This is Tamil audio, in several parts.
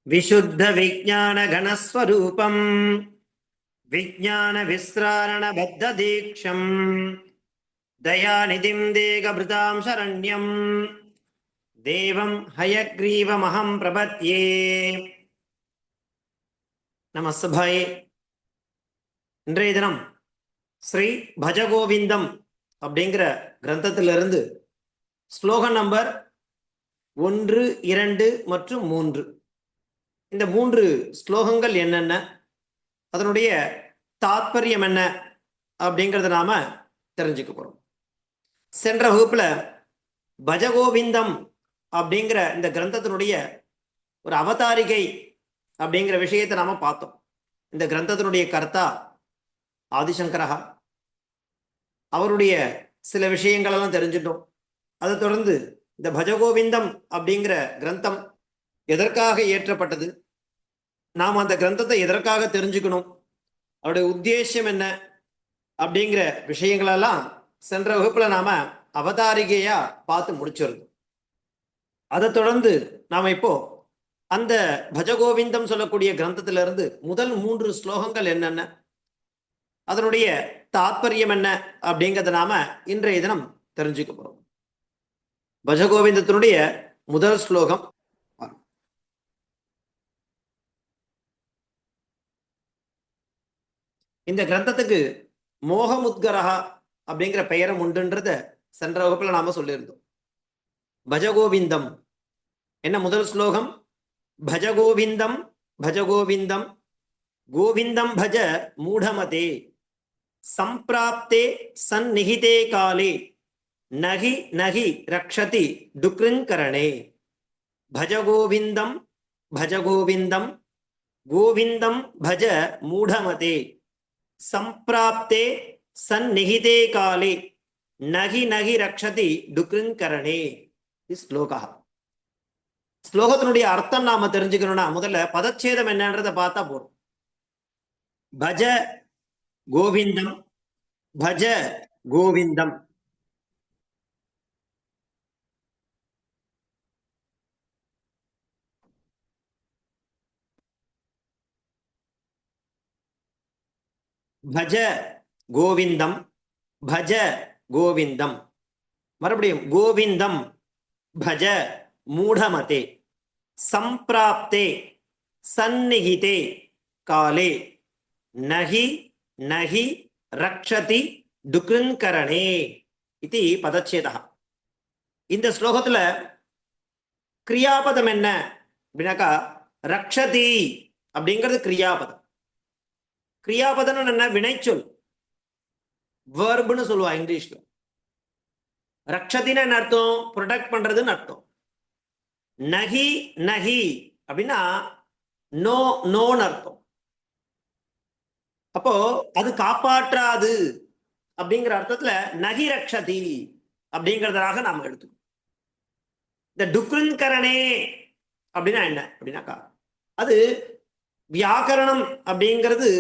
विशुद्ध विज्ञान घनस्वरूपं विज्ञान विस्रारण बद्ध दीक्षं दयानिधिं देहभृतां शरण्यं देवं हयग्रीवमहं प्रपद्ये. நமஸ்தபாயே. இன்றைய தினம் ஸ்ரீ பஜகோவிந்தம் அப்படிங்கிற கிரந்தத்திலிருந்து ஸ்லோகம் நம்பர் 1, 2 மற்றும் 3, இந்த 3 ஸ்லோகங்கள் என்னென்ன, அதனுடைய தாத்பரியம் என்ன அப்படிங்கிறத நாம தெரிஞ்சுக்க போறோம். சென்ற வகுப்புல பஜகோவிந்தம் அப்படிங்கிற இந்த கிரந்தத்தினுடைய ஒரு அவதாரிகை அப்படிங்கிற விஷயத்தை நாம பார்த்தோம். இந்த கிரந்தத்தினுடைய கர்த்தா ஆதிசங்கரா, அவருடைய சில விஷயங்கள் எல்லாம் தெரிஞ்சிட்டோம். அதை தொடர்ந்து இந்த பஜகோவிந்தம் அப்படிங்கிற கிரந்தம் எதற்காக இயற்றப்பட்டது, நாம் அந்த கிரந்தத்தை எதற்காக தெரிஞ்சுக்கணும், அவருடைய உத்தேசம் என்ன அப்படிங்கிற விஷயங்களெல்லாம் சென்ற வகுப்புல நாம அவதாரிகையா பார்த்து முடிச்சிருந்தோம். அதை தொடர்ந்து நாம இப்போ அந்த பஜகோவிந்தம் சொல்லக்கூடிய கிரந்தத்திலிருந்து முதல் 3 ஸ்லோகங்கள் என்னென்ன, அதனுடைய தாத்பரியம் என்ன அப்படிங்கிறத நாம இன்றைய தினம் தெரிஞ்சுக்க போறோம். பஜகோவிந்தத்தினுடைய முதல் ஸ்லோகம். இந்த கிரந்தத்துக்கு மோகமுத்கரஹா அப்படிங்கிற பெயரும் உண்டுன்றத சென்ற வகுப்புல நாம சொல்லியிருந்தோம். பஜகோவிந்தம் என்ன முதல் ஸ்லோகம்? பஜகோவிந்தம் பஜகோவிந்தம் கோவிந்தம் பஜ மூடமதே சம்பிராப்தே சந்நிஹிதே காலே நகி நகி ரக்ஷதி டுக்ருங்கரணே. பஜகோவிந்தம் பஜகோவிந்தம் கோவிந்தம் பஜ மூடமதே சம்பிராப்தே சந்நிஹிதே காலே நகி நகி ரக்ஷதி டுக்ருங்கரணே. ஸ்லோகா. ஸ்லோகத்தினுடைய அர்த்தம் நாம தெரிஞ்சுக்கணும்னா முதல்ல பதச்சேதம் என்னன்றதை பார்த்தா போறோம். பஜ கோவிந்தம் பஜ கோவிந்தம். பஜ கோவிந்தம் பஜ கோவிந்தம். மறுபடியும் கோவிந்தம் பஜ மூடமதே சம்பிராப்தே சந்நிஹிதே காலே நகி நகி ரக்ஷதி டுக்ருங்கரணே இது பதச்சேதா. இந்த ஸ்லோகத்துல கிரியாபதம் என்ன அப்படின்னாக்கா ரக்ஷதி அப்படிங்கிறது கிரியாபதம். கிரியாபதம் என்ன? வினைச்சொல், வேர்புன்னு சொல்லுவா இங்கிலீஷ்ல. ரக்ஷதின்னு என்ன அர்த்தம்? ப்ரொடெக்ட் பண்றதுன்னு அர்த்தம். நகி நகி அப்படின்னா நோ நோன்னு அர்த்தம். அப்போ அது காப்பாற்றாது அப்படிங்கிற அர்த்தத்துல நகி ரக்ஷதி அப்படிங்கிறதாக நாம எடுத்துக்கணும். இந்த டுக்ருங்கரணே அப்படின்னா என்ன அப்படின்னாக்கா அது வியாக்கரணம் அப்படிங்கிறது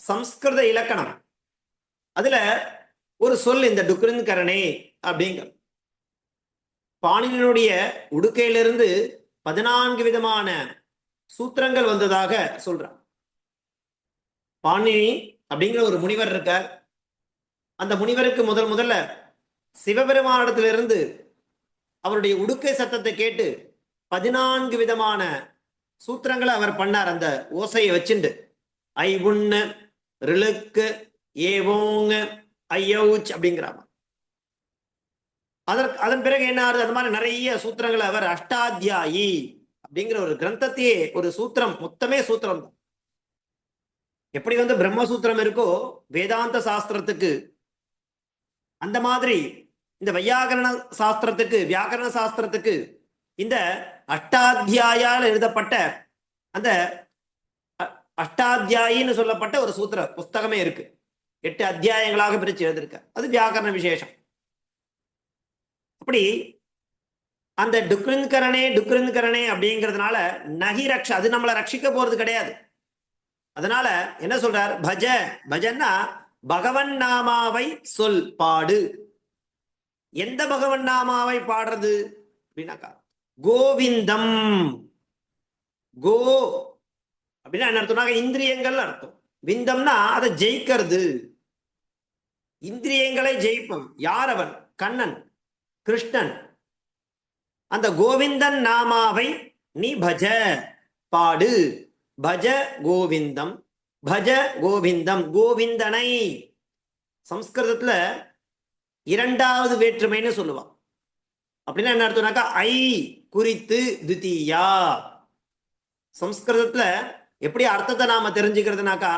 சம்ஸ்கிருத இலக்கணம். அதுல ஒரு சொல் இந்த டுக்ருங்கரணே அப்படிங்கிற பாணினியுடைய உடுக்கையிலிருந்து 14 விதமான சூத்திரங்கள் வந்ததாக சொல்றான். பாணினி அப்படிங்கிற ஒரு முனிவர் இருக்கார். அந்த முனிவருக்கு முதல்ல சிவபெருமானிடத்திலிருந்து அவருடைய உடுக்கை சத்தத்தை கேட்டு 14 விதமான சூத்திரங்களை அவர் பண்ணார். அந்த ஓசையை வச்சுண்டு ஐ உண்ணு ரிழுக்கு ஏவோங்க ஐயவுச் அப்படிங்கிறாம. அதன் பிறகு என்ன ஆகுது? அது மாதிரி நிறைய சூத்திரங்களை அவர் அஷ்டாத்தியாயி அப்படிங்கிற ஒரு கிரந்தத்தையே, ஒரு சூத்திரம் மொத்தமே சூத்திரம் தான். எப்படி பிரம்மசூத்திரம் இருக்கோ வேதாந்த சாஸ்திரத்துக்கு, அந்த மாதிரி இந்த வையாகரண சாஸ்திரத்துக்கு, வியாக்கரண சாஸ்திரத்துக்கு இந்த அஷ்டாத்தியாயால் எழுதப்பட்ட அந்த அஷ்டாத்தியாயின்னு சொல்லப்பட்ட ஒரு சூத்திர புஸ்தகமே இருக்கு. 8 அத்தியாயங்களாக பிரிச்சு எழுதிருக்க. அது வியாக்கரண விசேஷம். அப்படி அந்த டுக்ருங்கரணே அப்படிங்கிறதுனால நகி ரக்ஷ, அது நம்மளை ரட்சிக்க போறது கிடையாது. அதனால என்ன சொல்றார்? பஜ பஜன்னா பகவன் நாமாவை சொல் பாடு. எந்த பகவன் நாமாவை பாடுறது அப்படின்னாக்கா கோவிந்தம் கோ அப்படின்னா என்ன அர்த்தம்னா இந்திரியங்கள் அர்த்தம். விந்தம்னா அதை ஜெயிக்கிறது, இந்திரியங்களை ஜெயிப்பவன். யார் அவன்? கண்ணன், கிருஷ்ணன். அந்த கோவிந்தன் நாமாவை நீ பஜ, பாடு. பஜ கோவிந்தம், பஜ கோவிந்தம், கோவிந்தனை. சம்ஸ்கிருதத்துல இரண்டாவது வேற்றுமைன்னு சொல்லுவான். அப்படின்னா என்ன அர்த்தம்னாக்கா ஐ குறித்து துதியா. சம்ஸ்கிருதத்துல எப்படி அர்த்தத்தை நாம தெரிஞ்சுக்கிறதுனாக்கா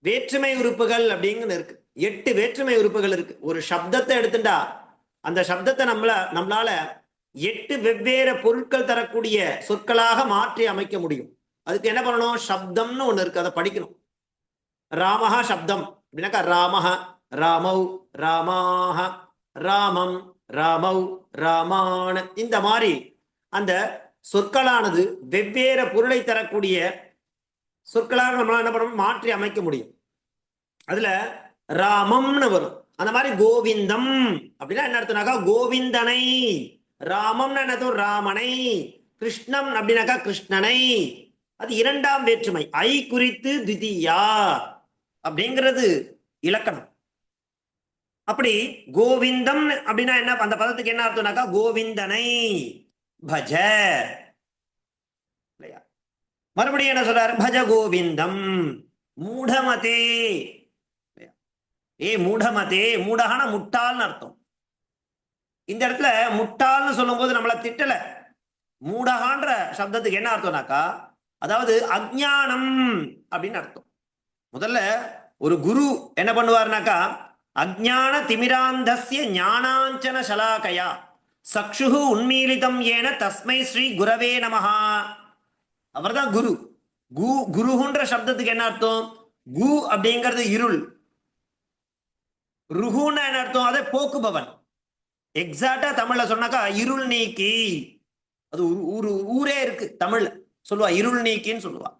வேற்றுமை உறுப்புகள் அப்படிங்கன்னு இருக்கு. 8 வேற்றுமை உறுப்புகள் இருக்கு. ஒரு சப்தத்தை எடுத்துட்டா அந்த சப்தத்தை நம்மளால 8 வெவ்வேறு பொருட்கள் தரக்கூடிய சொற்களாக மாற்றி அமைக்க முடியும். அதுக்கு என்ன பண்ணணும்? சப்தம்னு ஒண்ணு இருக்கு, அதை படிக்கணும். ராமஹா சப்தம் அப்படின்னாக்கா ராமஹ, ராமௌ, ராமாஹ, ராமம், ராமௌ, ராமான. இந்த மாதிரி அந்த சொற்களானது வெவ்வேறு பொருளை தரக்கூடிய சொற்களாக நம்மளால என்ன பண்ணணும்? மாற்றி அமைக்க முடியும். அதுல ராமம்னு வரும். அந்த மாதிரி கோவிந்தம் அப்படின்னா என்ன அர்த்தம்னாக்கா கோவிந்தனை. ராமம்னு என்ன அர்த்தம்? ராமனை. கிருஷ்ணம் அப்படின்னாக்கா கிருஷ்ணனை. அது இரண்டாம் வேற்றுமை. ஐ குறித்து திதியா அப்படிங்கிறது இலக்கணம். அப்படி கோவிந்தம் அப்படின்னா என்ன? அந்த பதத்துக்கு என்ன அர்த்தம்னாக்கா கோவிந்தனை பஜ. மறுபடியும் என்ன சொல்றாரு? பஜ கோவிந்தம் மூடமதே. ஏ மூடமதே, மூடகான முட்டாள்னு அர்த்தம். இந்த இடத்துல முட்டாள்னு சொல்லும் போது நம்மள திட்டல. மூடகான்ற சப்தத்துக்கு என்ன அர்த்தம்னாக்கா அதாவது அஜ்ஞானம் அப்படின்னு அர்த்தம். முதல்ல ஒரு குரு என்ன பண்ணுவார்னாக்கா அஜ்ஞான திமிராந்தஸ்ய ஞானாஞ்சன சலாகயா சக்ஷுஹு உன்மீலிதம் ஏன தஸ்மை ஸ்ரீ குரவே நமஹா. அவர்தான் குரு. குருகுன்ற சப்தத்துக்கு என்ன அர்த்தம்? கு அப்படிங்கிறது இருள், ருஹுன்னு என்ன அர்த்தம்? அதை போக்குபவன். எக்ஸாக்டா தமிழ்ல சொன்னாக்கா இருள் நீக்கி. அது ஊரே இருக்கு தமிழ்ல, சொல்லுவா இருள் நீக்கின்னு சொல்லுவா.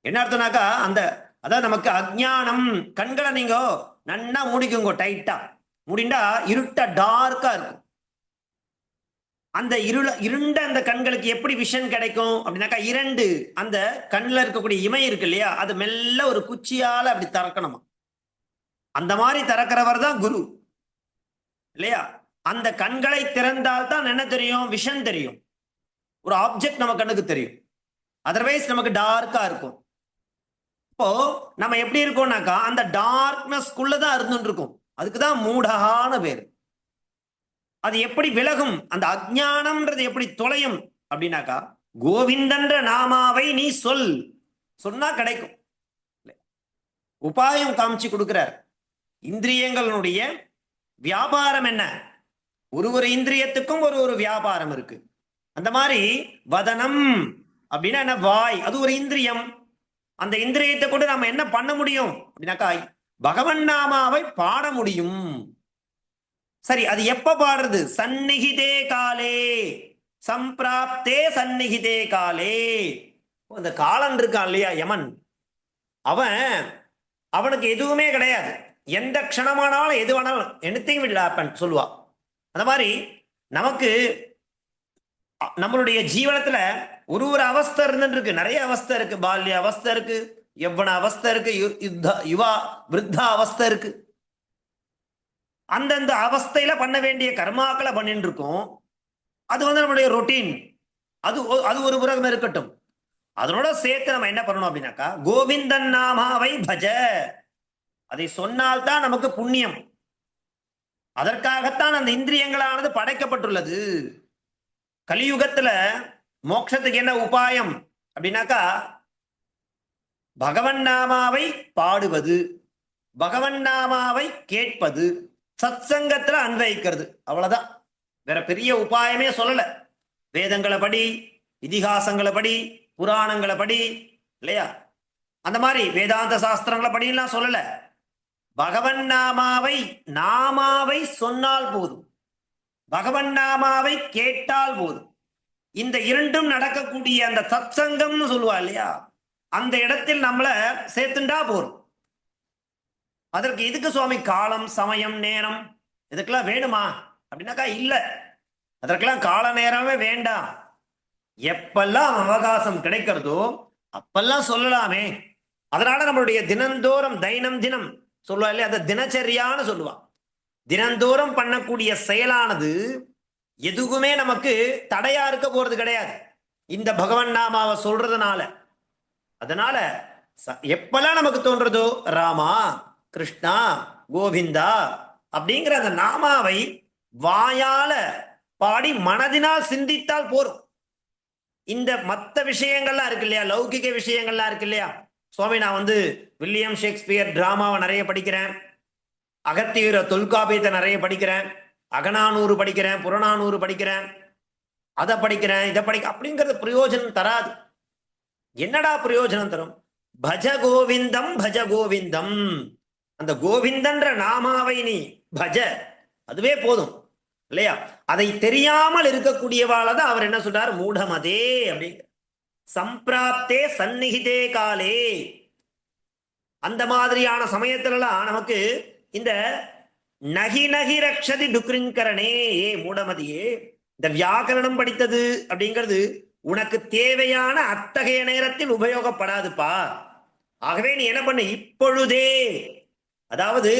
என்ன அர்த்தம்னாக்கா அந்த அதாவது நமக்கு அஜ்ஞானம். கண்களை நீங்க நன்னா மூடிக்குங்க, டைட்டா மூடிண்டா இருட்டா டார்க்கா இருக்கும். அந்த இருண்ட அந்த கண்களுக்கு எப்படி விஷன் கிடைக்கும் அப்படின்னாக்கா இரண்டு அந்த கண்ணில் இருக்கக்கூடிய இமை இருக்கு இல்லையா, அது மெல்ல ஒரு குச்சியால அப்படி திறக்கணுமா. அந்த மாதிரி திறக்கிறவர் தான் குரு இல்லையா. அந்த கண்களை திறந்தால் தான் என்ன தெரியும்? விஷன் தெரியும். ஒரு ஆப்ஜெக்ட் நம்ம கண்ணுக்கு தெரியும். அதர்வைஸ் நமக்கு டார்க்கா இருக்கும். இப்போ நம்ம எப்படி இருக்கோம்னாக்கா அந்த டார்க்னஸ்குள்ளதான் இருந்துட்டு இருக்கும். அதுக்குதான் மூடகான பேரு. அது எப்படி விலகும்? அந்த அஜ்ஞானம்ன்றது எப்படி தொலையும் அப்படின்னாக்கா கோவிந்தன்ற நாமாவை நீ சொல், சொன்னா கிடைக்கும். உபாயம் காமிச்சு கொடுக்கிறார். இந்திரியங்களுடைய வியாபாரம் என்ன? ஒரு இந்திரியத்துக்கும் ஒரு வியாபாரம் இருக்கு. அந்த மாதிரி வதனம் அப்படின்னா என்ன? வாய், அது ஒரு இந்திரியம். அந்த இந்திரியத்தை கொண்டு நாம என்ன பண்ண முடியும் அப்படின்னாக்கா பகவன் நாமாவை பாட முடியும். சரி, அது எப்ப பாடுறது? சந்நிகிதே காலே, சம்பிராப்தே சந்நிகிதே காலே. அந்த காலன் இருக்கான் இல்லையா, யமன், அவனுக்கு எதுவுமே கிடையாது. எந்த க்ஷணமானாலும் எது வேணாலும் எனிதிங் வில் ஹேப்பன் சொல்லுவா. அந்த மாதிரி நமக்கு நம்மளுடைய ஜீவனத்துல ஒரு அவஸ்தை இருந்துட்டு இருக்கு. நிறைய அவஸ்தை இருக்கு. பால்ய அவஸ்தை இருக்கு, யவ்வன அவஸ்தை இருக்கு, யுவா விருத்தா அவஸ்தை இருக்கு. அந்தந்த அவஸ்தையில பண்ண வேண்டிய கர்மாக்களை பண்ணிட்டு இருக்கோம். அது நம்மளுடைய ரொட்டீன். அது ஒரு புறம் இருக்கட்டும். அதனோட சேர்த்து நம்ம என்ன பண்ணணும் அப்படின்னாக்கா கோவிந்தன் நாமாவை பஜ. அதை சொன்னால்தான் நமக்கு புண்ணியம். அதற்காகத்தான் அந்த இந்திரியங்களானது படைக்கப்பட்டுள்ளது. கலியுகத்துல மோட்சத்துக்கு என்ன உபாயம் அப்படின்னாக்கா பகவன் நாமாவை பாடுவது, பகவன் நாமாவை கேட்பது, சத் சங்கத்துல அன்வைக்கிறது. அவ்வளவுதான், வேற பெரிய உபாயமே சொல்லல. வேதங்களை படி, இதிகாசங்களை படி, புராணங்களை படி இல்லையா, அந்த மாதிரி வேதாந்த சாஸ்திரங்களை படிலாம் சொல்லல. பகவன் நாமாவை சொன்னால் போதும், பகவன் நாமாவை கேட்டால் போதும். இந்த இரண்டும் நடக்கக்கூடிய அந்த சத் சங்கம்னு சொல்லுவா இல்லையா, அந்த இடத்தில் நம்மள சேர்த்துண்டா போதும். அதற்கு எதுக்கு சுவாமி காலம், சமயம், நேரம் இதுக்கெல்லாம் வேணுமா அப்படின்னாக்கா இல்ல. அதற்கெல்லாம் கால நேரமே வேண்டாம். எப்பெல்லாம் அவகாசம் கிடைக்கிறதோ அப்பெல்லாம் சொல்லலாமே. அதனால நம்மளுடைய தினந்தோறும் தினம் சொல்லுவா இல்லையா, அந்த தினச்சரியான்னு சொல்லுவா. தினந்தோறும் பண்ணக்கூடிய செயலானது எதுவுமே நமக்கு தடையா இருக்க போறது கிடையாது இந்த பகவன் நாமாவை சொல்றதுனால. அதனால எப்பெல்லாம் நமக்கு தோன்றதோ ராமா, கிருஷ்ணா, கோவிந்தா அப்படிங்கிற அந்த நாமாவை வாயால பாடி மனதினால் சிந்தித்தால் போரும். இந்த மற்ற விஷயங்கள்லாம் இருக்கு இல்லையா, லௌகிக விஷயங்கள்லாம் இருக்கு இல்லையா. சுவாமி, நான் வந்து வில்லியம் ஷேக்ஸ்பியர் டிராமாவை நிறைய படிக்கிறேன், அகத்தியர தொல்காப்பியத்தை நிறைய படிக்கிறேன், அகநானூறு படிக்கிறேன், புறநானூறு படிக்கிறேன், அதை படிக்கிறேன், இதை படிக்க அப்படிங்கிறது பிரயோஜனம் தராது. என்னடா பிரயோஜனம் தரும்? பஜ கோவிந்தம் பஜ கோவிந்தம். அந்த கோவிந்தன்ற நாமாவை நீ பஜ, அதுவே போதும் இல்லையா. அதை தெரியாமல் இருக்கக்கூடியவாள தான் அவர் என்ன சொல்றார், மூடமதே அப்படிங்கிற. சம்பிராப்தே சந்நிகிதே காலே, அந்த மாதிரியான சமயத்திலலாம் நமக்கு இந்த நகி நகி ரக்ஷதி டுக்ரின்கரணே, ஏ மூடமதியே, இந்த வியாக்கரணம் படித்தது அப்படிங்கிறது உனக்கு தேவையான அத்தகைய நேரத்தில் உபயோகப்படாதுப்பா. ஆகவே நீ என்ன பண்ணு, இப்பொழுதே. அதாவது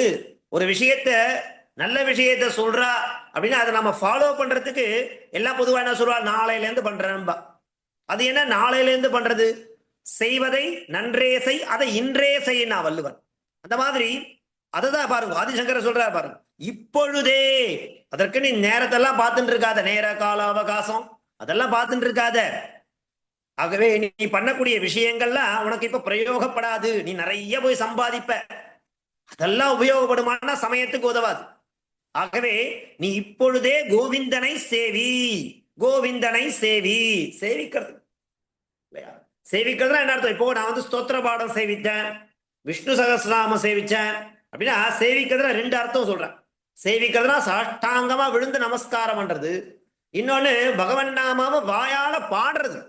ஒரு விஷயத்த, நல்ல விஷயத்த சொல்றா அப்படின்னா அதை நம்ம ஃபாலோ பண்றதுக்கு எல்லாம் பொதுவாக என்ன சொல்றா, நாளையில இருந்து பண்றேன்பா. அது என்ன நாளையில இருந்து பண்றது? செய்வதை நன்றே செய், அதை இன்றே செய் நான் வள்ளுவன். அந்த மாதிரி அதுதான் பாருங்க, ஆதிசங்கர சொல்றாரு பாருங்க, இப்பொழுதே. அதற்கு நீ நேரத்தெல்லாம் பார்த்துட்டு இருக்காத, நேர கால அவகாசம் அதெல்லாம் பார்த்துட்டு இருக்காத. ஆகவே நீ பண்ணக்கூடிய விஷயங்கள்லாம் உனக்கு இப்ப பிரயோகப்படாது. நீ நிறைய போய் சம்பாதிப்ப, அதெல்லாம் உபயோகப்படுமான சமயத்துக்கு உதவாது. ஆகவே நீ இப்பொழுதே கோவிந்தனை சேவி, கோவிந்தனை சேவி. சேவிக்கிறது இல்லையா, சேவிக்கிறதுனா என்ன அர்த்தம்? இப்போ நான் வந்து ஸ்தோத்திர பாடம் சேவித்தேன், விஷ்ணு சகஸ்ரநாமம் சேவிச்சேன் அப்படின்னா சேவிக்கிறதுல ரெண்டு அர்த்தம் சொல்றேன். சேவிக்கிறதுனா சாஷ்டாங்கமா விழுந்து நமஸ்காரம் பண்றது, இன்னொன்னு பகவன் நாமாவை வாயால பாடுறது,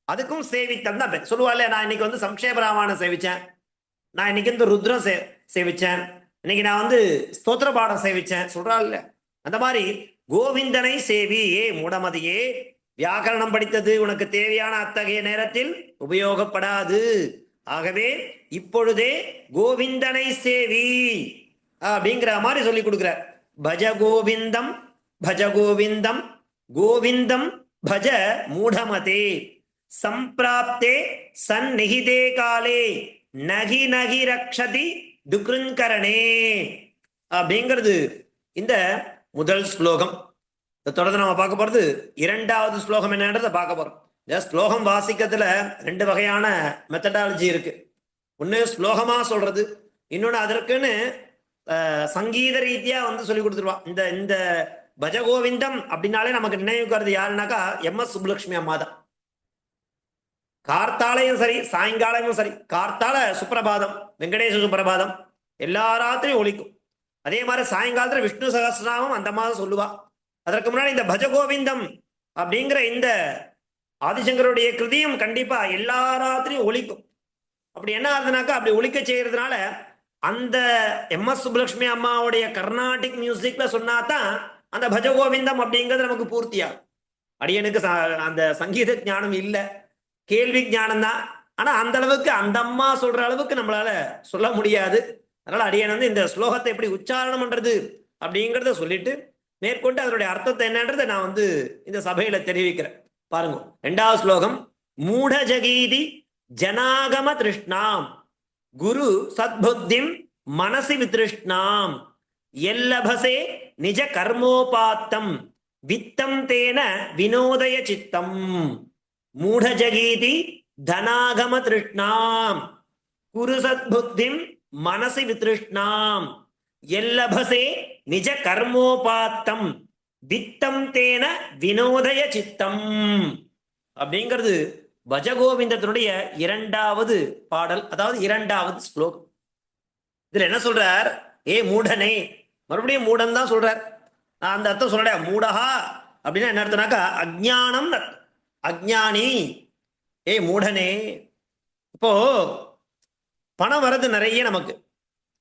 அதுக்கும் சேவித்தல் தான் சொல்லுவாள். நான் இன்னைக்கு வந்து சம்ஷேப ராமாயணம் சேவிச்சேன், நான் இன்னைக்கு வந்து ருத்ரம் சேவிச்சேன், இன்னைக்கு நான் வந்து ஸ்தோத்திர பாடம் சேவிச்சேன் சொல்றாள். அந்த மாதிரி கோவிந்தனை சேவி, ஏ மூடமதியே, வியாக்கரணம் படித்தது உனக்கு தேவையான அத்தகைய நேரத்தில் உபயோகப்படாது. ஆகவே இப்பொழுதே கோவிந்தனை சேவி அப்படிங்கிற மாதிரி சொல்லி கொடுக்கிறார். பஜ கோவிந்தம் பஜ கோவிந்தம், கோவிந்தம் பஜ மூடமதே, சம்பிராப்தே சந்நிகிதே காலே நகி நகி ரக்ஷதி துக்ருங்கரணே அப்படிங்கிறது இந்த முதல் ஸ்லோகம். தொடர்ந்து நம்ம பார்க்க போறது இரண்டாவது ஸ்லோகம் என்னன்றதை பார்க்க போறோம். இந்த ஸ்லோகம் வாசிக்கிறதுல ரெண்டு வகையான மெத்தடாலஜி இருக்கு. ஒன்று ஸ்லோகமா சொல்றது, இன்னொன்று அதற்குன்னு சங்கீத ரீதியா வந்து சொல்லி கொடுத்துருவான். இந்த இந்த பஜகோவிந்தம் அப்படின்னாலே நமக்கு நினைவுக்கிறது யாருனாக்கா எம்.எஸ். சுப்புலட்சுமி அம்மா தான். கார்த்தாலையும் சரி சாயங்காலமும் சரி, கார்த்தால சுப்பிரபாதம், வெங்கடேச சுப்பிரபாதம் எல்லா ராத்திரியும் ஒழிக்கும். அதே மாதிரி சாயங்காலத்துல விஷ்ணு சகஸ்ரநாமம் அந்த மாதிரி சொல்லுவா. அதற்கு முன்னாடி இந்த பஜகோவிந்தம் அப்படிங்கிற இந்த ஆதிசங்கருடைய கிருதியும் கண்டிப்பா எல்லா ராத்திரியும் ஒழிக்கும். அப்படி என்ன ஆகுதுனாக்கா, அப்படி ஒழிக்க செய்யறதுனால அந்த எம்.எஸ். சுப்புலட்சுமி அம்மாவுடைய கர்நாடிக் மியூசிக்ல சொன்னாதான் அந்த பஜகோவிந்தம் அப்படிங்கிறது நமக்கு பூர்த்தியாகும். அடியனுக்கு அந்த சங்கீத ஞானம் இல்லை, கேள்வி ஞானம் தான். ஆனா அந்த அளவுக்கு அந்த அம்மா சொல்ற அளவுக்கு நம்மளால சொல்ல முடியாது. அதனால அடியன் வந்து இந்த ஸ்லோகத்தை எப்படி உச்சாரணம் பண்றது அப்படிங்கிறத சொல்லிட்டு மேற்கொண்டு அதனுடைய அர்த்தத்தை என்னன்றதை நான் வந்து இந்த சபையில தெரிவிக்கிறேன். பாருங்க, இரண்டாவது ஸ்லோகம். மூட ஜகீதி ஜனாகம திருஷ்ணாம் குரு சத்புத்திம் மனசி வித்ருஷ்ணாம் எல்லபசே நிஜ கர்மோபாத்தம் வித்தம் தேன வினோதய சித்தம். மூட ஜகீதி தனாகம திருஷ்ணாம் குரு சத்புத்திம் மனசி வித்ருஷ்ணாம் எல்லபசே நிஜ கர்மோபாத்தம் வித்தம் தேன வினோதய சித்தம் அப்படிங்கிறது பஜகோவிந்தத்தினுடைய இரண்டாவது பாடல், அதாவது இரண்டாவது ஸ்லோகம். இதுல என்ன சொல்றார், ஏ மூடனே, மறுபடியும் மூடன் தான் சொல்றார். நான் அந்த அர்த்தம் சொல்றேன். மூடஹா அப்படின்னா என்ன அர்த்தம்னாக்கா அஜ்ஞானம், அஜ்ஞானி, ஏ மூடனே. இப்போ பணம் வர்றது நிறைய நமக்கு,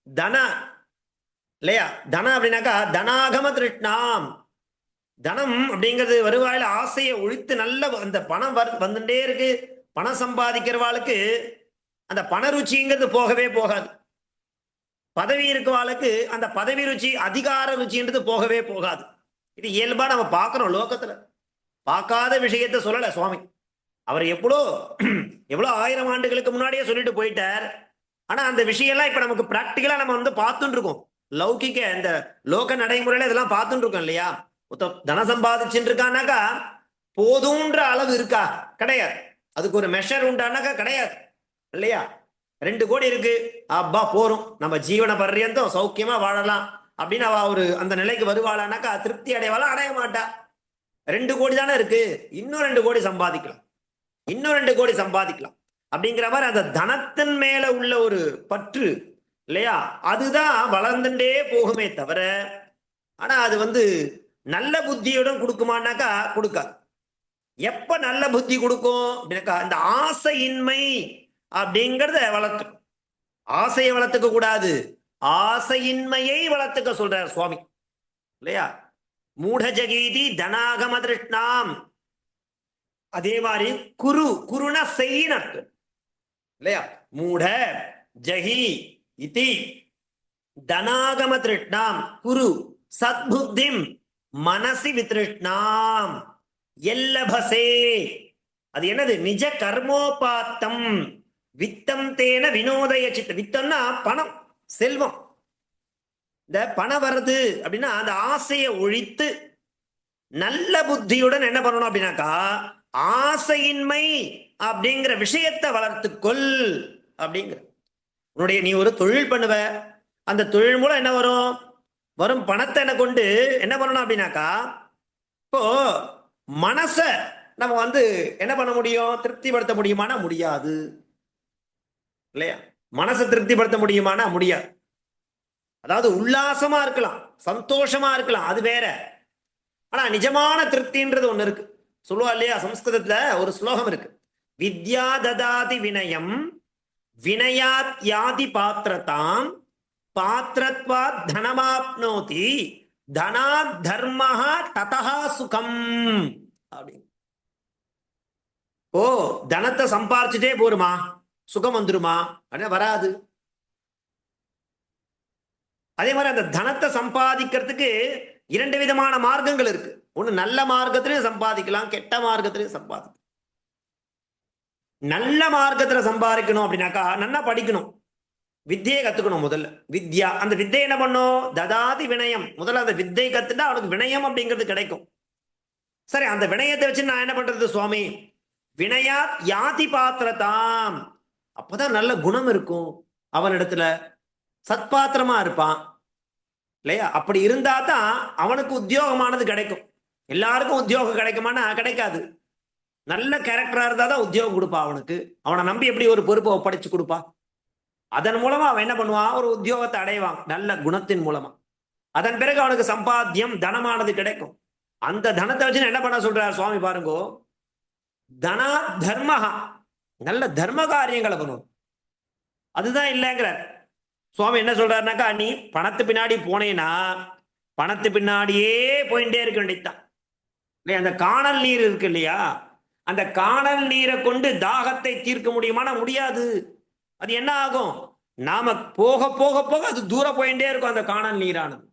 தன இல்லையா, தன அப்படின்னாக்கா தனாகம திருஷ்ணாம், தனம் அப்படிங்கிறது வருவாயில ஆசையை ஒழித்து நல்ல அந்த பணம் வந்துட்டே இருக்கு. பணம் சம்பாதிக்கிறவாளுக்கு அந்த பண ருச்சிங்கிறது போகவே போகாது. பதவி இருக்கவாளுக்கு அந்த பதவி ருச்சி அதிகார ருச்சின்றது போகவே போகாது. இது இயல்பா நம்ம பார்க்கிறோம் லோகத்துல. பார்க்காத விஷயத்த சொல்லல சுவாமி. அவர் எவ்வளோ 1000 ஆண்டுகளுக்கு முன்னாடியே சொல்லிட்டு போயிட்டார். ஆனா அந்த விஷயம்லாம் இப்ப நமக்கு பிராக்டிக்கலா நம்ம வந்து பார்த்துட்டு இருக்கோம். லௌகிக்க இந்த லோக நடைமுறையில இதெல்லாம் பார்த்துட்டு இருக்கோம் இல்லையா? தனம் சம்பாதிச்சுட்டு இருக்கானாக்கா போதும்ன்ற அளவு இருக்கா? கிடையாது. அதுக்கு ஒரு மெஷர் உண்டானாக்கா கிடையாது இல்லையா? 2 கோடி இருக்கு, அப்பா போறோம், நம்ம ஜீவன பர்யந்தம் சௌக்கியமா வாழலாம் அப்படின்னு அவ ஒரு அந்த நிலைக்கு வருவாளானாக்கா திருப்தி அடைவாளா? அடைய மாட்டா. 2 கோடி தானே இருக்கு, இன்னும் 2 கோடி சம்பாதிக்கலாம், இன்னும் 2 கோடி சம்பாதிக்கலாம் அப்படிங்கிற மாதிரி அந்த தனத்தின் மேல உள்ள ஒரு பற்று இல்லையா, அதுதான் வளர்ந்துட்டே போகுமே தவிர, ஆனா அது வந்து நல்ல புத்தியுடன் கொடுக்குமானாக்கா கொடுக்காது. எப்ப நல்ல புத்தி கொடுக்கும் அப்படின்னாக்கா இந்த ஆசையின்மை அப்படிங்கிறத வளர்த்துக்கும். ஆசையை வளர்த்துக்க கூடாது, ஆசையின்மையை வளர்த்துக்க சொல்றார் சுவாமி இல்லையா? மூட ஜகீதி தனாகம திருஷ்ணாம். அதே மாதிரி குருன செய்யின இல்லையா? மூட ஜஹி இதி தனாகம திருஷ்ணாம் குரு சத்புத்திம் மனசி வித்ருஷ்ணாம் எல்லபசே. அது என்னது? நிஜ கர்மோபாத்தம் வித்தம் தேன வினோதய சித்த. வித்தம்னா பணம், செல்வம். இந்த பணம் வருது அப்படின்னா அந்த ஆசையை ஒழித்து நல்ல புத்தியுடன் என்ன பண்ணணும் அப்படின்னாக்கா ஆசையின்மை அப்படிங்கிற விஷயத்தை வளர்த்துக்கொள் அப்படிங்கிற. உன்னுடைய நீ ஒரு தொழில் பண்ணுவ, அந்த தொழில் மூலம் என்ன வரும்? வரும் பணத்தை என்ன கொண்டு என்ன பண்ணணும் அப்படின்னாக்கா இப்போ மனச நம்ம வந்து என்ன பண்ண முடியும்? திருப்திப்படுத்த முடியுமானா முடியாது இல்லையா? மனசை திருப்திப்படுத்த முடியுமானா முடியாது. அதாவது உல்லாசமா இருக்கலாம், சந்தோஷமா இருக்கலாம், அது வேற. ஆனா நிஜமான திருப்தின்றது ஒண்ணு இருக்கு. சொல்லுவா இல்லையா சம்ஸ்கிருதத்துல ஒரு ஸ்லோகம் இருக்கு, வித்யா ததாதி வினயம் வினயாத் யாதி பாத்திரதாம் பாத்திரத்வாத் தனமாப்னோதி தனாத் தர்மஹா ததஹா சுகம் அப்படி. ஓ தனத்தை சம்பாரிச்சுட்டே போருமா சுகம் வந்துருமா? அப்படின்னா வராது. அதே மாதிரி அந்த தனத்தை சம்பாதிக்கிறதுக்கு 2 விதமான மார்க்கங்கள் இருக்கு. ஒண்ணு நல்ல மார்க்கத்திலையும் சம்பாதிக்கலாம், கெட்ட மார்க்கத்திலையும் சம்பாதிக்கலாம். நல்ல மார்க்கத்துல சம்பாதிக்கணும் அப்படின்னாக்கா நல்லா படிக்கணும், வித்தியை கத்துக்கணும். முதல்ல வித்யா, அந்த வித்தை என்ன பண்ணும்? ததாதி வினயம். முதல்ல அந்த வித்தை கத்துட்டா அவனுக்கு வினயம் அப்படிங்கிறது கிடைக்கும். சரி, அந்த வினயத்தை வச்சு நான் என்ன பண்றது சுவாமி? வினயா யாதி பாத்திரதாம். அப்பதான் நல்ல குணம் இருக்கும் அவனிடத்துல, சத்பாத்திரமா இருப்பான் இல்லையா? அப்படி இருந்தா தான் அவனுக்கு உத்தியோகமானது கிடைக்கும். எல்லாருக்கும் உத்தியோகம் கிடைக்குமானா கிடைக்காது. நல்ல கேரக்டரா இருந்தா தான் உத்தியோகம் கொடுப்பா அவனுக்கு. அவனை நம்பி எப்படி ஒரு பொறுப்பை ஒப்படைச்சு கொடுப்பா? அதன் மூலமா அவன் என்ன பண்ணுவான்? ஒரு உத்தியோகத்தை அடைவான் நல்ல குணத்தின் மூலமா. அதன் பிறகு அவனுக்கு சம்பாத்தியம் தனமானது கிடைக்கும். அந்த தனத்தை வச்சு என்ன பண்ண சொல்றார் சுவாமி பாருங்கோ, தனா தர்மஹா, நல்ல தர்ம காரியங்களை பண்ணும். அதுதான் இல்லைங்கிறார் சுவாமி. என்ன சொல்றாருனாக்கா, நீ பணத்து பின்னாடி போனேன்னா பணத்து பின்னாடியே போயிட்டே இருக்க வேண்டியதுதான். அந்த காணல் நீர் இருக்கு இல்லையா, அந்த காணல் நீரை கொண்டு தாகத்தை தீர்க்க முடியுமானா முடியாது. அது என்ன ஆகும்? நாம போக போக போக அது தூரம் போயிட்டே இருக்கும் அந்த காணல் நீரானது.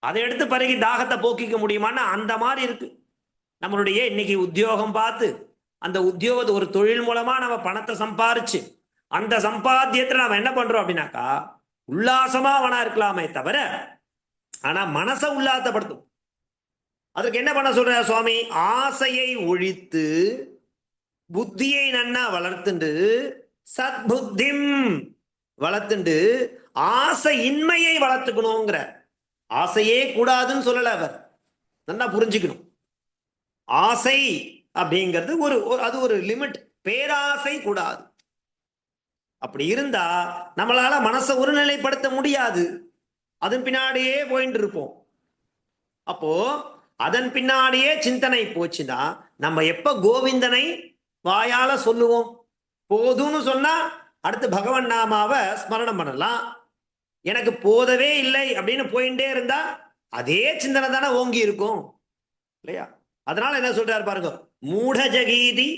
அதை எடுத்து பிறகு தாகத்தை போக்கிக்க முடியுமானா அந்த மாதிரி இருக்கு. நம்மளுடைய இன்னைக்கு உத்தியோகம் பார்த்து அந்த உத்தியோகத்தை ஒரு தொழில் மூலமா நம்ம பணத்தை சம்பாரிச்சு அந்த சம்பாத்தியத்துல நம்ம என்ன பண்றோம் அப்படின்னாக்கா உல்லாசமா அவனா இருக்கலாமே தவிர, ஆனா மனசை உல்லாசப்படுத்தும். அதுக்கு என்ன பண்ண சொல்ற சுவாமி? ஆசையை ஒழித்து புத்தியை நன்னா வளர்த்துண்டு சத்புத்திம் வளர்த்துண்டு ஆசை இன்மையை வளர்த்துக்கணுங்கிற. ஆசையே கூடாதுன்னு சொல்லல அவர், நல்லா புரிஞ்சுக்கணும். ஆசை அப்படிங்கிறது அது ஒரு லிமிட், பேராசை கூடாது. அப்படி இருந்தா நம்மளால மனசை ஒருநிலைப்படுத்த முடியாது, அதன் பின்னாடியே போயிட்டு இருப்போம். அப்போ அதன் பின்னாடியே சிந்தனை போச்சுன்னா நம்ம எப்ப கோவிந்தனை வாயால சொல்லுவோம்? போதும்னு சொன்னா அடுத்து பகவன் நாமாவை ஸ்மரணம் பண்ணலாம். எனக்கு போதவே இல்லை அப்படின்னு போயிட்டே இருந்தா அதே சிந்தனை தானே ஓங்கி இருக்கும். இல்லையா? அதனால என்ன சொல்றாரு பாருங்க, மூட ஜகீதி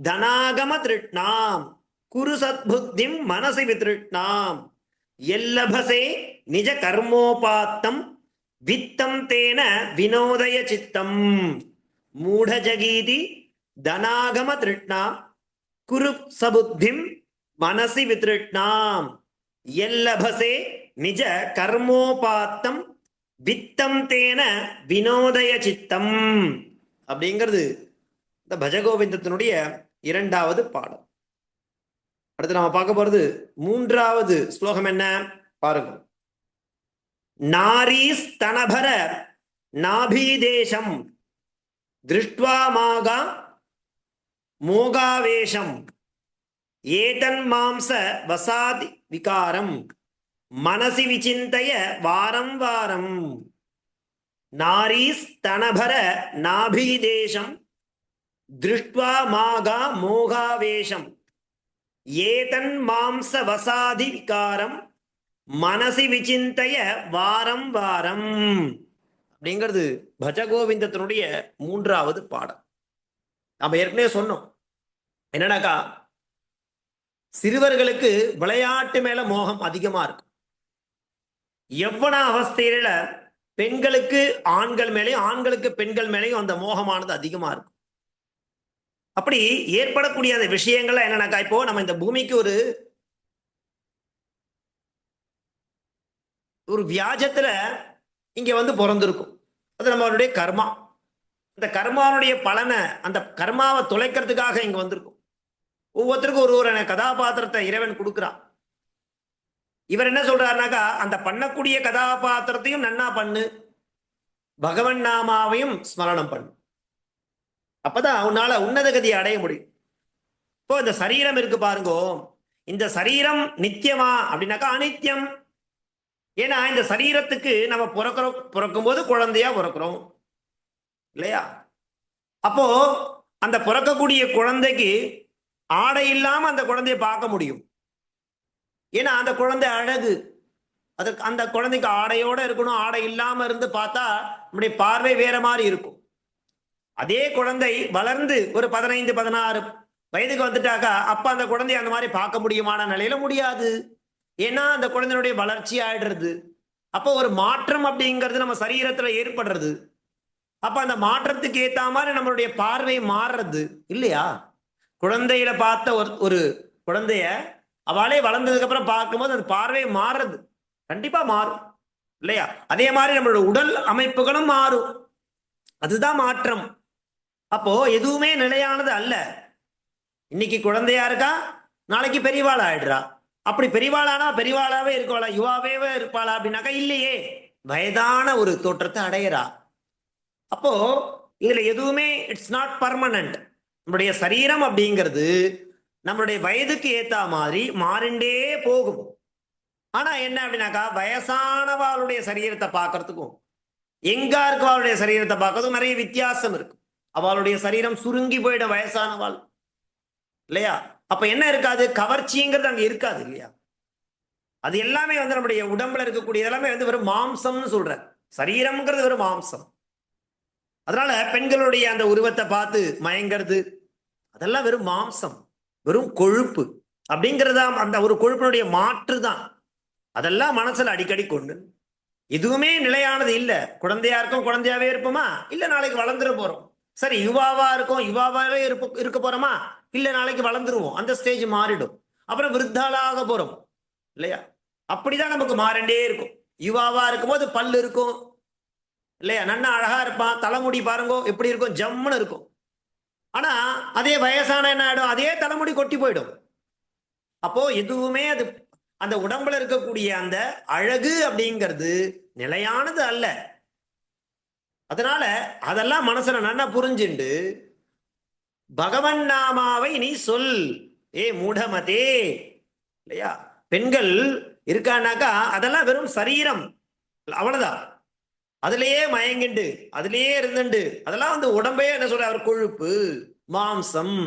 தனாகம திருட்னாம் குரு சத்புத்திம் மனசி வித்ருட்னாம் எல்லபசே நிஜ கர்மோபாத்தம் வித்தம் தேன வினோதய சித்தம். மூட ஜகீதி தனாகம திருட்னாம் குரு சபுத்திம் மனசி வித்ருட்னாம் எல்லபசே நிஜ கர்மோபாத்தம் வித்தம் தேன வினோதய சித்தம் அப்படிங்கிறது இந்த பஜகோவிந்தத்தினுடைய இரண்டாவது பாடம். அடுத்து நாம பார்க்க போறது மூன்றாவது ஸ்லோகம். என்ன பாருங்க. நாரீஸ் தனபர நாபீதேசம் திருஷ்ட்வா மாகா மோகாவேஷம் ஏதன் மாம்ச வசாதி விகாரம் மனசி விசிந்தய வாரம் வாரம். நாரீஸ் தனபர நாபீதேசம் திருஷ்ட்வா மாகா மோகாவேஷம் ஏதன் மாம்ச வசாதி விகாரம் மனசி விசிந்தய வாரம் வாரம் அப்படிங்கிறது பஜகோவிந்தத்தினுடைய மூன்றாவது பாடம். நாம ஏற்கனவே சொன்னோம் என்னன்னாக்கா, சிறுவர்களுக்கு விளையாட்டு மேல மோகம் அதிகமா இருக்கும். யவ்வன அவஸ்தையில பெண்களுக்கு ஆண்கள் மேலேயும் ஆண்களுக்கு பெண்கள் மேலேயும் அந்த மோகமானது அதிகமா இருக்கும். அப்படி ஏற்படக்கூடிய அந்த விஷயங்கள்லாம் என்னன்னாக்கா, இப்போ நம்ம இந்த பூமிக்கு ஒரு வியாஜத்துல இங்க வந்து பிறந்திருக்கும். அது நம்மளுடைய கர்மா. அந்த கர்மாவுடைய பலனை, அந்த கர்மாவை தொலைக்கிறதுக்காக இங்க வந்திருக்கும். ஒவ்வொருத்தருக்கும் ஒரு கதாபாத்திரத்தை இறைவன் கொடுக்குறான். இவர் என்ன சொல்றாருனாக்கா, அந்த பண்ணக்கூடிய கதாபாத்திரத்தையும் நன்னா பண்ணு, பகவன் நாமாவையும் ஸ்மரணம் பண்ணு, அப்பதான் உன்னால உன்னத கதியை அடைய முடியும். இப்போ இந்த சரீரம் இருக்கு பாருங்க, இந்த சரீரம் நித்தியமா அப்படின்னாக்கா அனித்தியம். ஏன்னா இந்த சரீரத்துக்கு நம்ம பிறக்கும் போது குழந்தையா பிறக்கிறோம் இல்லையா? அப்போ அந்த பிறக்கக்கூடிய குழந்தைக்கு ஆடை இல்லாம அந்த குழந்தைய பார்க்க முடியும். ஏன்னா அந்த குழந்தை அழகு. அதுக்கு அந்த குழந்தைக்கு ஆடையோட இருக்கணும். ஆடை இல்லாம இருந்து பார்த்தா நம்முடைய பார்வை வேற மாதிரி இருக்கும். அதே குழந்தை வளர்ந்து ஒரு 15, 16 வயதுக்கு வந்துட்டாக்கா அப்ப அந்த குழந்தைய அந்த மாதிரி பார்க்க முடியுமான நிலையில முடியாது. ஏன்னா அந்த குழந்தையுடைய வளர்ச்சி ஆயிடுறது. அப்போ ஒரு மாற்றம் அப்படிங்கிறது நம்ம சரீரத்துல ஏற்படுறது. அப்ப அந்த மாற்றத்துக்கு ஏத்த மாதிரி நம்மளுடைய பார்வை மாறுறது இல்லையா? குழந்தையில பார்த்த ஒரு குழந்தைய அவளே வளர்ந்ததுக்கு அப்புறம் பார்க்கும்போது அந்த பார்வை மாறுறது கண்டிப்பா மாறும் இல்லையா? அதே மாதிரி நம்மளோட உடல் அமைப்புகளும் மாறும். அதுதான் மாற்றம். அப்போ எதுவுமே நிலையானது அல்ல. இன்னைக்கு குழந்தையா இருக்கா, நாளைக்கு பெரியவாள் ஆயிடுறா. அப்படி பெரியவாளானா பெரியவாளாவே இருக்கவாளா, யுவாவே இருப்பாளா அப்படின்னாக்கா இல்லையே, வயதான ஒரு தோற்றத்தை அடையிறா. அப்போ இதுல எதுவுமே இட்ஸ் நாட் பர்மனன்ட். நம்மளுடைய சரீரம் அப்படிங்கிறது நம்மளுடைய வயதுக்கு ஏத்த மாதிரி மாறிண்டே போகும். ஆனா என்ன அப்படின்னாக்கா, வயசானவாளுடைய சரீரத்தை பார்க்கறதுக்கும் எங்கா இருக்கவாளுடைய சரீரத்தை பார்க்கறதுக்கும் நிறைய வித்தியாசம் இருக்கு. அவளுடைய சரீரம் சுருங்கி போயிட வயசானவாள் இல்லையா? அப்ப என்ன இருக்காது, கவர்ச்சிங்கிறது அங்க இருக்காது இல்லையா? அது எல்லாமே வந்து நம்முடைய உடம்புல இருக்கக்கூடிய எல்லாமே வந்து வெறும் மாம்சம்னு சொல்ற. சரீரம்ங்கிறது வெறும் மாம்சம். அதனால பெண்களுடைய அந்த உருவத்தை பார்த்து மயங்கிறது அதெல்லாம் வெறும் மாம்சம், வெறும் கொழுப்பு அப்படிங்கிறதா. அந்த ஒரு கொழுப்பினுடைய மாற்று தான். அதெல்லாம் மனசுல அடிக்கடி கொண்டு எதுவுமே நிலையானது இல்ல. குழந்தையா இருக்கும், குழந்தையாவே இருப்போமா, இல்ல நாளைக்கு வளர்ந்துட போறோம். சரி, யுவாவா இருக்கும், யுவாவே இருக்க போறோமா, இல்ல நாளைக்கு வளர்ந்துருவோம். அந்த ஸ்டேஜ் மாறிடும். அப்புறம் விருத்தாளாக போறோம் இல்லையா? அப்படிதான் நமக்கு மாறண்டே இருக்கும். யுவாவா இருக்கும்போது பல்லு இருக்கும் இல்லையா, நன்னா அழகா இருப்பான், தலைமுடி பாருங்க எப்படி இருக்கும், ஜம்முன்னு இருக்கும். ஆனா அதே வயசான என்ன ஆயிடும், அதே தலைமுடி கொட்டி போயிடும். அப்போ எதுவுமே அது அந்த உடம்புல இருக்கக்கூடிய அந்த அழகு அப்படிங்கிறது நிலையானது அல்ல. அதனால அதெல்லாம் மனசுல நல்லா புரிஞ்சுண்டு பகவன் நாமாவை நீ சொல், ஏ மூடமதே இல்லையா? பெண்கள் இருக்கானாக்கா அதெல்லாம் வெறும் சரீரம், அவ்வளவுதான். அதுலயே மயங்கிண்டு அதுலயே இருந்துண்டு அதெல்லாம் வந்து உடம்பே என்ன சொல்ற, அவர் கொழுப்பு மாம்சம்,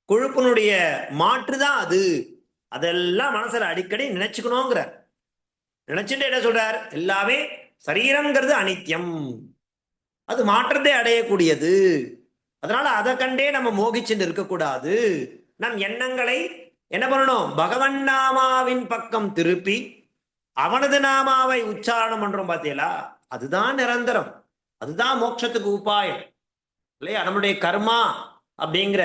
கொழுப்பினுடைய மாற்றுதான் அது. அதெல்லாம் மனசுல அடிக்கடி அது மாற்றத்தை அடையக்கூடியது. அதனால அதை கண்டே நம்ம மோகிச்சுட்டு இருக்கக்கூடாது. நம் எண்ணங்களை என்ன பண்ணணும்? பகவன் நாமாவின் பக்கம் திருப்பி அவனது நாமாவை உச்சாரணம் பண்றோம் பார்த்தீங்களா, அதுதான் நிரந்தரம், அதுதான் மோட்சத்துக்கு உபாயம் இல்லையா? நம்மளுடைய கர்மா அப்படிங்கிற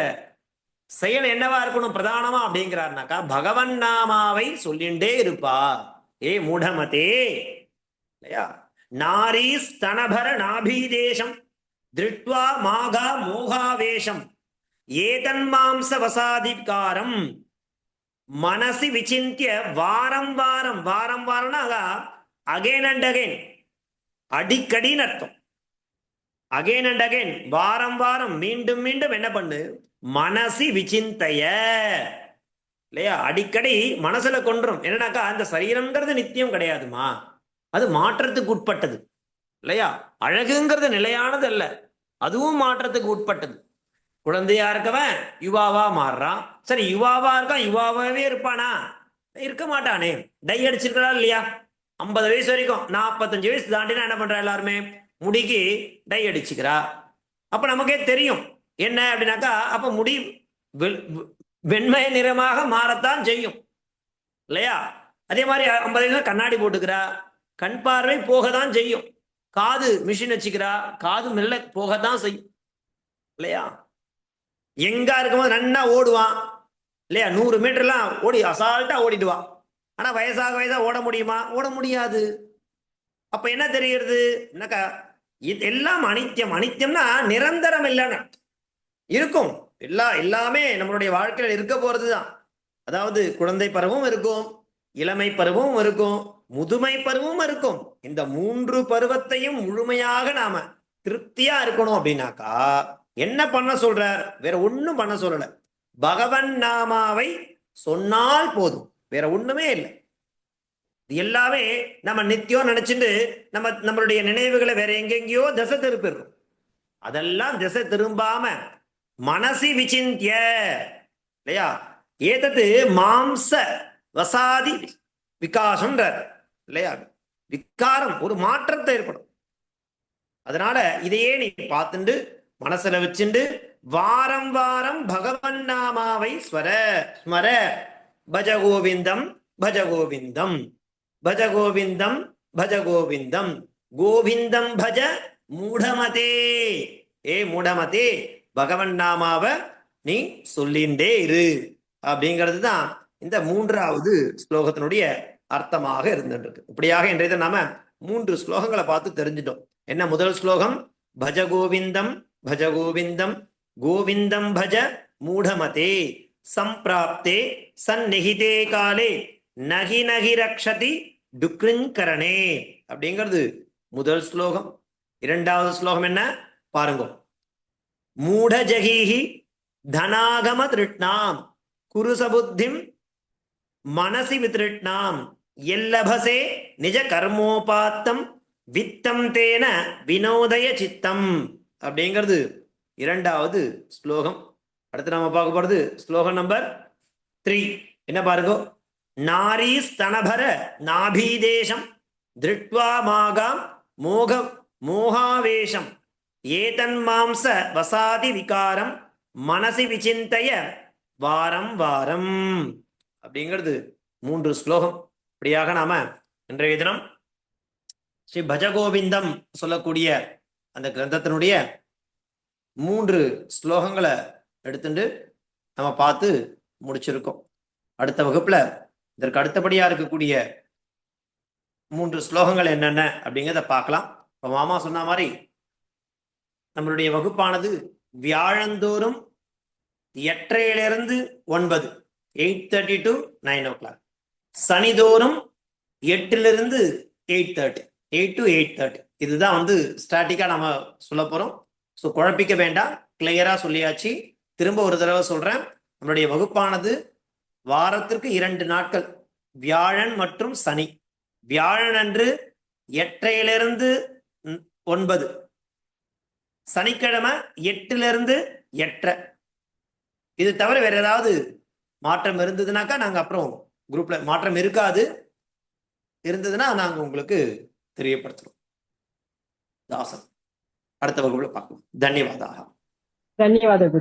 செயல் என்னவா இருக்கணும் பிரதானமா அப்படிங்கிறாருனாக்கா, பகவன் நாமாவை சொல்லிண்டே இருப்பா. ஏ மூடமதே இல்லையா, நாரி ஸ்தனபர நாபீதேசம் திருட்வா மாகா மோகாவேஷம் ஏதன்மாம்ச வசாதிகாரம் மனசி விசிந்திய வாரம் வாரம், வாரம் வாரம்னா அகைன் அண்ட் அகைன், அடிக்கடின்னு அர்த்தம். அகைன் அண்ட் அகைன், வாரம் வாரம், மீண்டும் மீண்டும் என்ன பண்ணு? மனசி விசிந்தைய இல்லையா, அடிக்கடி மனசுல கொன்றும். என்னன்னாக்கா, அந்த சரீரம்ங்கிறது நித்தியம் கிடையாதுமா, அது மாற்றத்துக்கு உட்பட்டது இல்லையா? அழகுங்கிறது நிலையானது அல்ல, அதுவும் மாற்றத்துக்கு உட்பட்டது. குழந்தையா இருக்கவன் யுவாவா மாறுறான். சரி, யுவாவா இருக்கான், யுவாவே இருப்பானா? இருக்க மாட்டானே. டை அடிச்சிருக்கிறா இல்லையா? 50 வயசு வரைக்கும், 45 வயசு தாண்டினா என்ன பண்றா? எல்லாருமே முடிக்கு டை அடிச்சுக்கிறா. அப்ப நமக்கே தெரியும் என்ன அப்படின்னாக்கா, அப்ப முடி வெண்மை நிறமாக மாறத்தான் செய்யும் இல்லையா? அதே மாதிரி 50 வயசுல கண்ணாடி போட்டுக்கிறா, கண் பார்வை போகத்தான் செய்யும். காது மிஷின் வச்சுக்கிறா, காது மெல்ல போகத்தான் செய்யும் இல்லையா? எங்க இருக்கும்போது நன்னா ஓடுவான் இல்லையா, 100 மீட்டர்லாம் ஓடி அசால்ட்டா ஓடிடுவான். ஆனா வயசாக வயசா ஓட முடியுமா? ஓட முடியாது. அப்ப என்ன தெரிகிறது? என்னக்கா, எல்லாம் அனித்தியம். அனித்தியம்னா நிரந்தரம் இல்லைன்னு இருக்கும். எல்லாமே நம்மளுடைய வாழ்க்கையில் இருக்க போறதுதான். அதாவது குழந்தை பருவம் இருக்கும், இளமை பருவம் இருக்கும், முதுமை பருவம் இருக்கும். இந்த 3 பருவத்தையும் முழுமையாக நாம திருப்தியா இருக்கணும் அப்படின்னாக்கா என்ன பண்ண சொல்றார்? வேற ஒண்ணும் பண்ண சொல்லல. பகவன் நாமாவை சொன்னால் போதும், வேற ஒண்ணுமே இல்லை. எல்லாமே நம்ம நித்தியம் நினைச்சுட்டு நம்மளுடைய நினைவுகளை வேற எங்கெங்கயோ திசை திருப்பிடுறோம். அதெல்லாம் திசை திரும்பாம மனசி விசிந்திய இல்லையா, ஏதது மாம்ச வசாதி விகாசம் இல்லையா, விகாரம் ஒரு மாற்றத்தை ஏற்படும். அதனால இதையே நீ பார்த்துண்டு மனசுல வச்சுண்டு வாரம் வாரம் பகவன் நாமாவை ஸ்மர பஜ கோவிந்தம் பஜ கோவிந்தம் பஜ கோவிந்தம் பஜ கோவிந்தம் கோவிந்தம் பஜ மூடமதே. ஏ மூடமதே, பகவன் நாமாவை நீ சொல்லிண்டே இரு அப்படிங்கிறது தான் இந்த 3வது ஸ்லோகத்தினுடைய அர்த்தமாக இருந்துருக்கு. இப்படியாக இன்றைய நாம 3 ஸ்லோகங்களை பார்த்து தெரிஞ்சிட்டோம். என்ன முதல் ஸ்லோகம்? பஜ கோவிந்தம் பஜ கோவிந்தம் கோவிந்தம் பஜ மூடமதே சம்பிராப்தே சந்நிகிதே காலே நகி நகி ரக்ஷதி டுக்ரிங்கரணே அப்படிங்கிறது முதல் ஸ்லோகம். 2வது ஸ்லோகம் என்ன பாருங்க. மூடஜகீஹி தனாகம திருட்னாம் குருசபுத்திம் மனசி வித்ருட்னாம் எல்லபசே நிஜ கர்மோபாத்தம் வித்தம் தேன வினோதய சித்தம் அப்படிங்கிறது 2வது ஸ்லோகம். அடுத்து நாம பார்க்க போறது ஸ்லோகம் நம்பர் 3. என்ன பாருங்க. நாரி ஸ்தனபர நாபீதேசம் திருட்வா மாகாம் மோகாவேஷம் ஏதன்மாம்ச வசாதி விகாரம் மனசி விசிந்தய வாரம் வாரம் அப்படிங்கிறது 3 ஸ்லோகம். இப்படியாக நாம இன்றைய தினம் ஸ்ரீ பஜகோவிந்தம் சொல்லக்கூடிய அந்த கிரந்தத்தினுடைய 3 ஸ்லோகங்களை எடுத்துட்டு நம்ம பார்த்து முடிச்சிருக்கோம். அடுத்த வகுப்புல இதற்கு அடுத்தபடியா இருக்கக்கூடிய 3 ஸ்லோகங்கள் என்னென்ன அப்படிங்கிறத பார்க்கலாம். இப்போ மாமா சொன்ன மாதிரி நம்மளுடைய வகுப்பானது வியாழந்தோறும் 8:30 to 9, 8:30 to 9 o'clock, சனிதோறும் 8 to 8:30, 8 to 8:30. இதுதான் ஸ்டாட்டிக்கா நம்ம சொல்ல போறோம். ஸோ குழப்பிக்க வேண்டாம், கிளியரா சொல்லியாச்சு. திரும்ப ஒரு தடவை சொல்றேன். நம்மளுடைய வகுப்பானது வாரத்திற்கு 2 நாட்கள், வியாழன் மற்றும் சனி. வியாழன் அன்று 8:30 to 9, சனிக்கிழமை 8 to 8:30. இது தவிர வேற ஏதாவது மாற்றம் இருந்ததுனாக்கா நாங்க அப்புறம் குரூப்ல, மாற்றம் இருக்காது, இருந்ததுன்னா நாங்க உங்களுக்கு தெரியப்படுத்துறோம். தாசன். அடுத்த வகுப்புல பார்க்கலாம். தன்யவாதாக. ಧನ್ಯವಾದ ಗುರು.